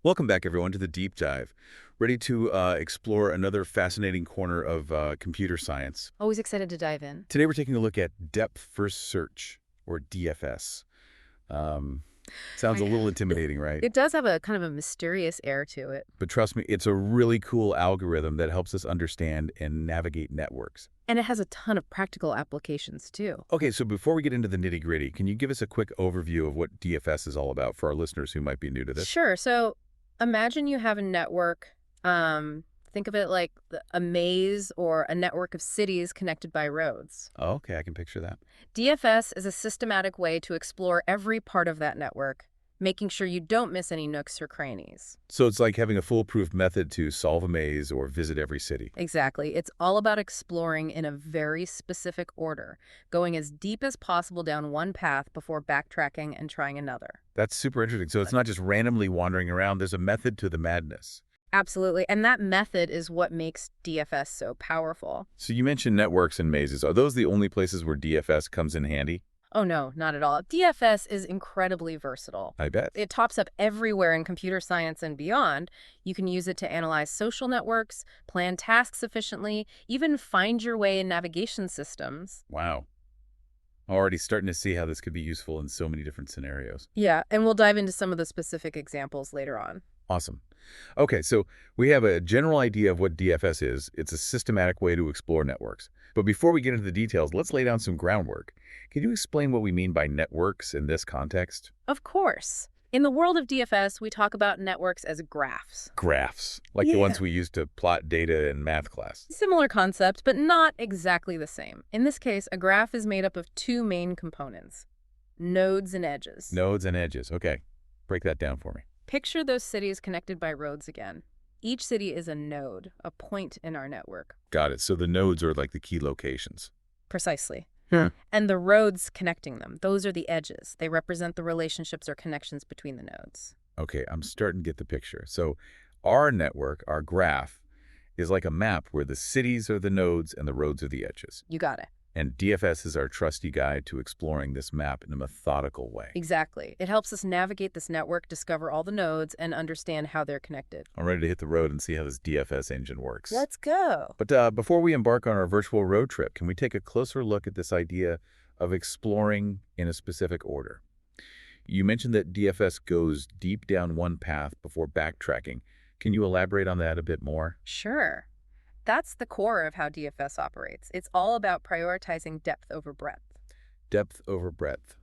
Welcome back, everyone, to the Deep Dive. Ready to explore another fascinating corner of computer science. Always excited to dive in. Today, we're taking a look at depth first search, or DFS. Um, Sounds a I, little intimidating, right? it does have a kind of a mysterious air to it. But trust me, it's a really cool algorithm that helps us understand and navigate networks. And it has a ton of practical applications too. Okay, so before we get into the nitty-gritty, can you give us a quick overview of what DFS is all about for our listeners who might be new to this? Sure. So imagine you have a network. Think of it like a maze or a network of cities connected by roads. Oh, okay, I can picture that. DFS is a systematic way to explore every part of that network, making sure you don't miss any nooks or crannies. So it's like having a foolproof method to solve a maze or visit every city. Exactly. It's all about exploring in a very specific order, going as deep as possible down one path before backtracking and trying another. That's super interesting. So it's not just randomly wandering around. There's a method to the madness. Absolutely. And that method is what makes DFS so powerful. So you mentioned networks and mazes. Are those the only places where DFS comes in handy? Oh, no, not at all. DFS is incredibly versatile. I bet. It tops up everywhere in computer science and beyond. You can use it to analyze social networks, plan tasks efficiently, even find your way in navigation systems. Wow. Already starting to see how this could be useful in so many different scenarios. Yeah, and we'll dive into some of the specific examples later on. Awesome. Okay, so we have a general idea of what DFS is. It's a systematic way to explore networks. But before we get into the details, let's lay down some groundwork. Can you explain what we mean by networks in this context? Of course. In the world of DFS, we talk about networks as graphs. Graphs, like the ones we use to plot data in math class. Similar concept, but not exactly the same. In this case, a graph is made up of two main components, nodes and edges. Nodes and edges. Okay, break that down for me. Picture those cities connected by roads again. Each city is a node, a point in our network. Got it. So the nodes are like the key locations. Precisely. Yeah. And the roads connecting them, those are the edges. They represent the relationships or connections between the nodes. Okay, I'm starting to get the picture. So our network, our graph, is like a map where the cities are the nodes and the roads are the edges. You got it. And DFS is our trusty guide to exploring this map in a methodical way. Exactly. It helps us navigate this network, discover all the nodes, and understand how they're connected. I'm ready to hit the road and see how this DFS engine works. Let's go. But before we embark on our virtual road trip, can we take a closer look at this idea of exploring in a specific order? You mentioned that DFS goes deep down one path before backtracking. Can you elaborate on that a bit more? Sure. That's the core of how DFS operates. It's all about prioritizing depth over breadth. Depth over breadth.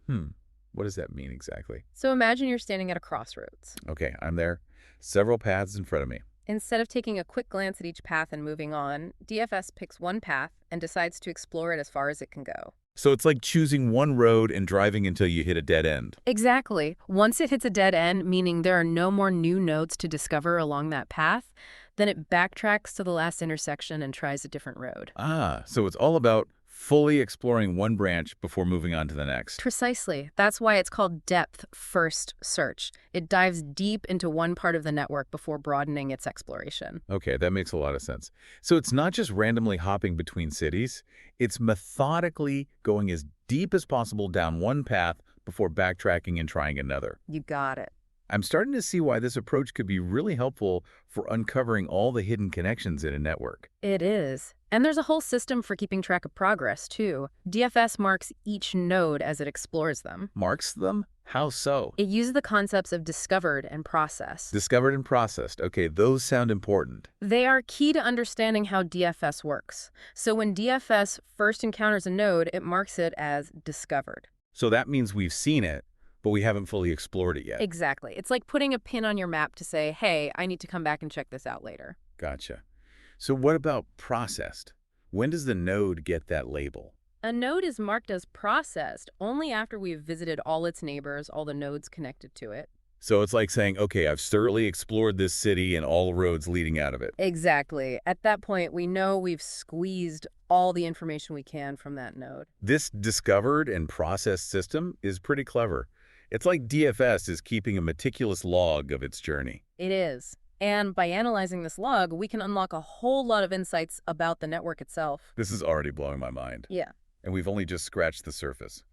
What does that mean exactly? So imagine you're standing at a crossroads. Okay, I'm there. Several paths in front of me. Instead of taking a quick glance at each path and moving on, DFS picks one path and decides to explore it as far as it can go. So it's like choosing one road and driving until you hit a dead end. Exactly. Once it hits a dead end, meaning there are no more new nodes to discover along that path, then it backtracks to the last intersection and tries a different road. Ah, so it's all about fully exploring one branch before moving on to the next. Precisely. That's why it's called depth first search. It dives deep into one part of the network before broadening its exploration. Okay, that makes a lot of sense. So it's not just randomly hopping between cities. It's methodically going as deep as possible down one path before backtracking and trying another. You got it. I'm starting to see why this approach could be really helpful for uncovering all the hidden connections in a network. It is. And there's a whole system for keeping track of progress, too. DFS marks each node as it explores them. Marks them? How so? It uses the concepts of discovered and processed. Discovered and processed. Okay, those sound important. They are key to understanding how DFS works. So when DFS first encounters a node, it marks it as discovered. So that means we've seen it, but we haven't fully explored it yet. Exactly. It's like putting a pin on your map to say, hey, I need to come back and check this out later. Gotcha. So what about processed? When does the node get that label? A node is marked as processed only after we've visited all its neighbors, all the nodes connected to it. So it's like saying, okay, I've thoroughly explored this city and all roads leading out of it. Exactly. At that point, we know we've squeezed all the information we can from that node. This discovered and processed system is pretty clever. It's like DFS is keeping a meticulous log of its journey. It is. And by analyzing this log, we can unlock a whole lot of insights about the network itself. This is already blowing my mind. Yeah. And we've only just scratched the surface.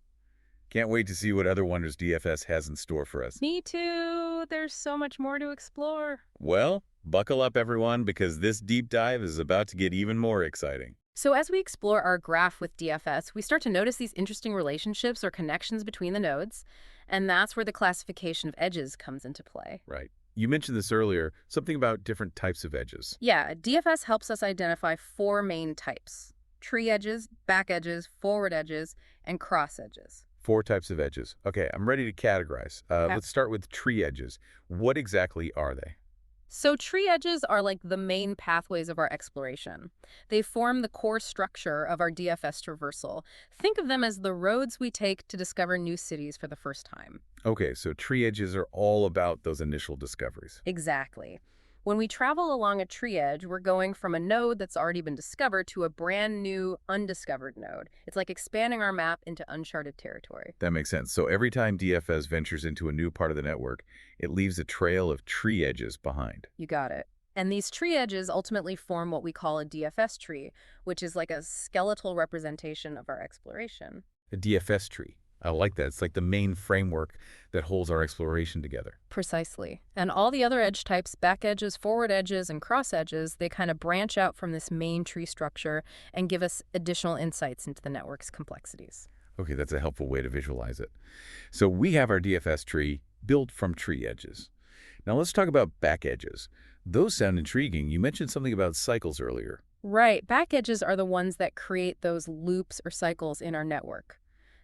Can't wait to see what other wonders DFS has in store for us. Me too. Oh, there's so much more to explore. Well, buckle up, everyone, because this deep dive is about to get even more exciting. So as we explore our graph with DFS, we start to notice these interesting relationships or connections between the nodes, and that's where the classification of edges comes into play. Right. You mentioned this earlier, something about different types of edges. Yeah, DFS helps us identify four main types: tree edges, back edges, forward edges, and cross edges. Four types of edges. Okay, I'm ready to categorize. Okay. Let's start with tree edges. What exactly are they? So tree edges are like the main pathways of our exploration. They form the core structure of our DFS traversal. Think of them as the roads we take to discover new cities for the first time. Okay, so tree edges are all about those initial discoveries. Exactly. When we travel along a tree edge, we're going from a node that's already been discovered to a brand new, undiscovered node. It's like expanding our map into uncharted territory. That makes sense. So every time DFS ventures into a new part of the network, it leaves a trail of tree edges behind. You got it. And these tree edges ultimately form what we call a DFS tree, which is like a skeletal representation of our exploration. A DFS tree. I like that. It's like the main framework that holds our exploration together. Precisely. And all the other edge types, back edges, forward edges, and cross edges, they kind of branch out from this main tree structure and give us additional insights into the network's complexities. Okay, that's a helpful way to visualize it. So we have our DFS tree built from tree edges. Now let's talk about back edges. Those sound intriguing. You mentioned something about cycles earlier. Right. Back edges are the ones that create those loops or cycles in our network.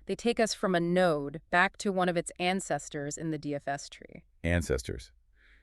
They take us from a node back to one of its ancestors in the DFS tree. Ancestors.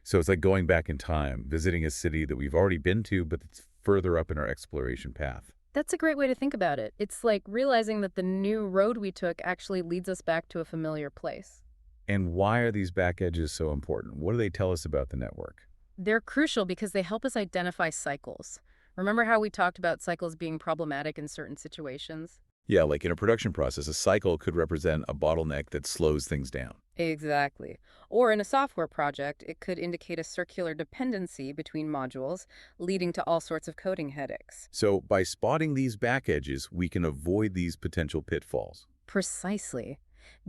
So it's like going back in time, visiting a city that we've already been to, but it's further up in our exploration path. That's a great way to think about it. It's like realizing that the new road we took actually leads us back to a familiar place. And why are these back edges so important? What do they tell us about the network? They're crucial because they help us identify cycles. Remember how we talked about cycles being problematic in certain situations? Yeah, like in a production process, a cycle could represent a bottleneck that slows things down. Exactly. Or in a software project, it could indicate a circular dependency between modules, leading to all sorts of coding headaches. So by spotting these back edges, we can avoid these potential pitfalls. Precisely.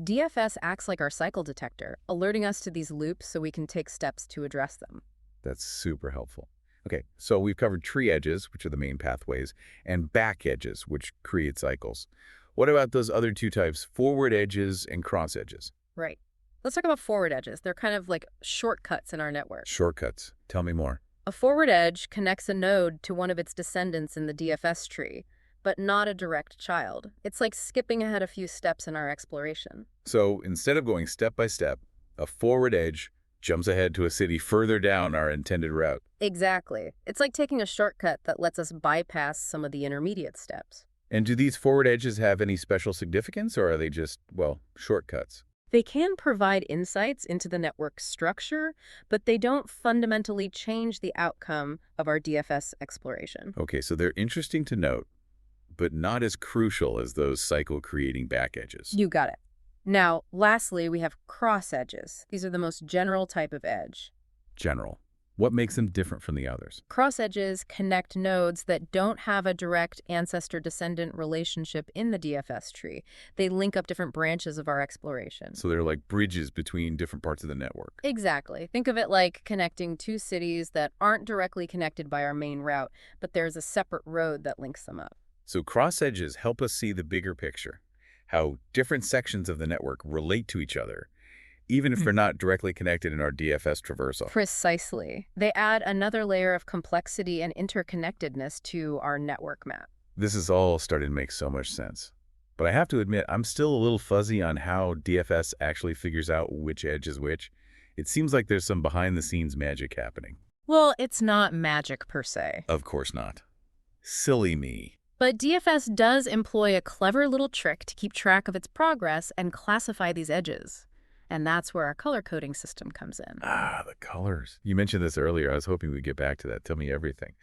DFS acts like our cycle detector, alerting us to these loops so we can take steps to address them. That's super helpful. Okay, so we've covered tree edges, which are the main pathways, and back edges, which create cycles. What about those other two types, forward edges and cross edges? Right. Let's talk about forward edges. They're kind of like shortcuts in our network. Shortcuts. Tell me more. A forward edge connects a node to one of its descendants in the DFS tree, but not a direct child. It's like skipping ahead a few steps in our exploration. So instead of going step by step, a forward edge jumps ahead to a city further down our intended route. Exactly. It's like taking a shortcut that lets us bypass some of the intermediate steps. And do these forward edges have any special significance, or are they just, well, shortcuts? They can provide insights into the network structure, but they don't fundamentally change the outcome of our DFS exploration. Okay, so they're interesting to note, but not as crucial as those cycle-creating back edges. You got it. Now, lastly, we have cross edges. These are the most general type of edge. General. What makes them different from the others? Cross edges connect nodes that don't have a direct ancestor-descendant relationship in the DFS tree. They link up different branches of our exploration. So they're like bridges between different parts of the network. Exactly. Think of it like connecting two cities that aren't directly connected by our main route, but there's a separate road that links them up. So cross edges help us see the bigger picture, how different sections of the network relate to each other, even if they're not directly connected in our DFS traversal. Precisely. They add another layer of complexity and interconnectedness to our network map. This is all starting to make so much sense. But I have to admit, I'm still a little fuzzy on how DFS actually figures out which edge is which. It seems like there's some behind-the-scenes magic happening. Well, it's not magic per se. Of course not. Silly me. But DFS does employ a clever little trick to keep track of its progress and classify these edges. And that's where our color coding system comes in. Ah, the colors. You mentioned this earlier. I was hoping we'd get back to that. Tell me everything.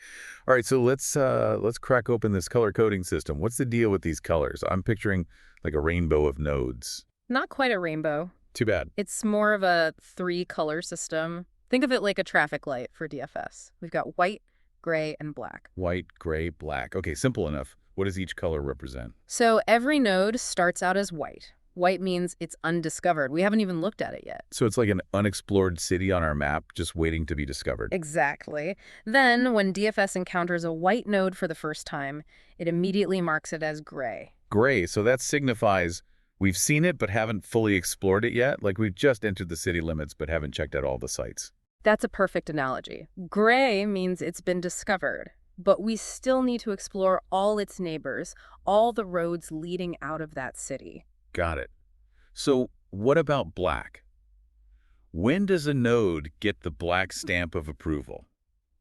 All right, so let's crack open this color coding system. What's the deal with these colors? I'm picturing like a rainbow of nodes. Not quite a rainbow. Too bad. It's more of a three-color system. Think of it like a traffic light for DFS. We've got white, gray, and black. White, gray, black. Okay, simple enough. What does each color represent? So every node starts out as white. White means it's undiscovered. We haven't even looked at it yet. So it's like an unexplored city on our map just waiting to be discovered. Exactly. Then, when DFS encounters a white node for the first time, it immediately marks it as gray. Gray, so that signifies we've seen it but haven't fully explored it yet, like we've just entered the city limits but haven't checked out all the sites. That's a perfect analogy. Gray means it's been discovered, but we still need to explore all its neighbors, all the roads leading out of that city. Got it. So what about black? When does a node get the black stamp of approval?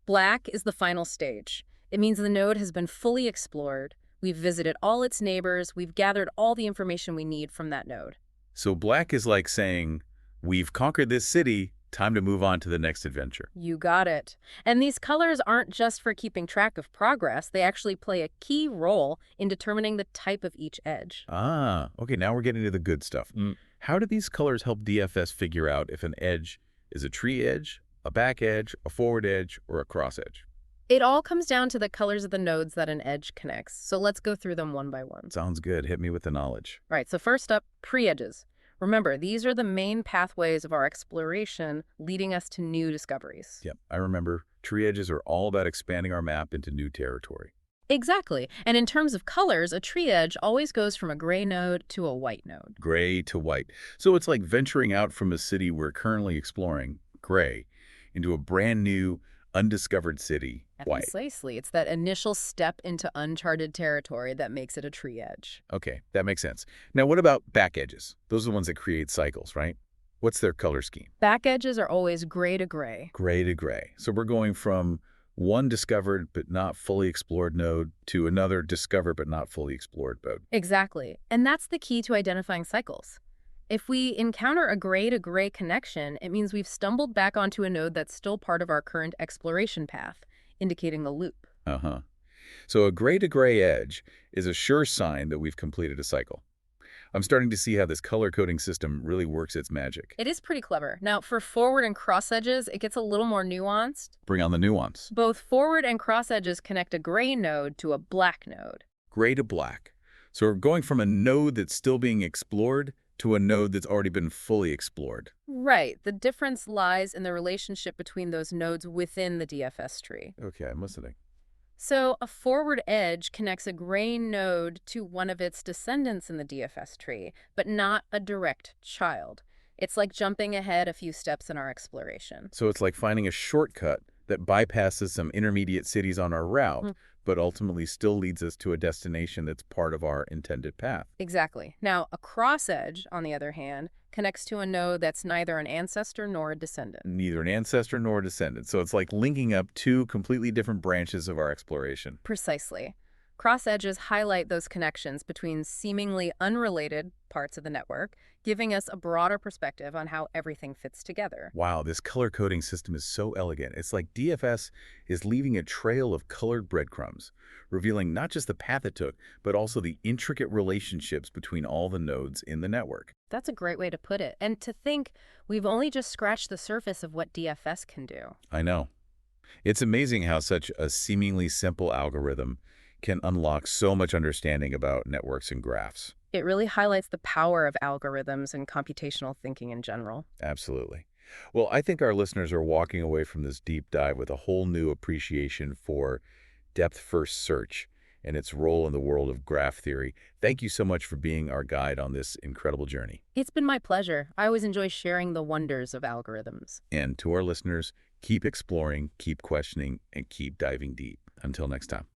Black is the final stage. It means the node has been fully explored. We've visited all its neighbors. We've gathered all the information we need from that node. So black is like saying, we've conquered this city, time to move on to the next adventure. You got it. And these colors aren't just for keeping track of progress. They actually play a key role in determining the type of each edge. Ah, okay, now we're getting to the good stuff. How do these colors help DFS figure out if an edge is a tree edge, a back edge, a forward edge, or a cross edge? It all comes down to the colors of the nodes that an edge connects. So let's go through them one by one. Sounds good. Hit me with the knowledge. Right, so first up, pre-edges. Remember, these are the main pathways of our exploration leading us to new discoveries. Yep, I remember. Tree edges are all about expanding our map into new territory. Exactly. And in terms of colors, a tree edge always goes from a gray node to a white node. Gray to white. So it's like venturing out from a city we're currently exploring, gray, into a brand new, undiscovered city, white. Precisely. It's that initial step into uncharted territory that makes it a tree edge. Okay, that makes sense. Now, what about back edges? Those are the ones that create cycles, right? What's their color scheme? Back edges are always gray to gray. Gray to gray. So we're going from one discovered but not fully explored node to another discovered but not fully explored node. Exactly. And that's the key to identifying cycles. If we encounter a gray to gray connection, it means we've stumbled back onto a node that's still part of our current exploration path, indicating a loop. Uh-huh. So a gray to gray edge is a sure sign that we've completed a cycle. I'm starting to see how this color coding system really works its magic. It is pretty clever. Now, for forward and cross edges, it gets a little more nuanced. Bring on the nuance. Both forward and cross edges connect a gray node to a black node. Gray to black. So we're going from a node that's still being explored to a node that's already been fully explored. Right. The difference lies in the relationship between those nodes within the DFS tree. Okay, I'm listening. So a forward edge connects a gray node to one of its descendants in the DFS tree, but not a direct child. It's like jumping ahead a few steps in our exploration. So it's like finding a shortcut that bypasses some intermediate cities on our route, but ultimately still leads us to a destination that's part of our intended path. Exactly. Now, a cross edge, on the other hand, connects to a node that's neither an ancestor nor a descendant. Neither an ancestor nor a descendant. So it's like linking up two completely different branches of our exploration. Precisely. Cross edges highlight those connections between seemingly unrelated parts of the network, giving us a broader perspective on how everything fits together. Wow, this color coding system is so elegant. It's like DFS is leaving a trail of colored breadcrumbs, revealing not just the path it took, but also the intricate relationships between all the nodes in the network. That's a great way to put it. And to think we've only just scratched the surface of what DFS can do. I know. It's amazing how such a seemingly simple algorithm can unlock so much understanding about networks and graphs. It really highlights the power of algorithms and computational thinking in general. Absolutely. Well, I think our listeners are walking away from this deep dive with a whole new appreciation for depth-first search and its role in the world of graph theory. Thank you so much for being our guide on this incredible journey. It's been my pleasure. I always enjoy sharing the wonders of algorithms. And to our listeners, keep exploring, keep questioning, and keep diving deep. Until next time.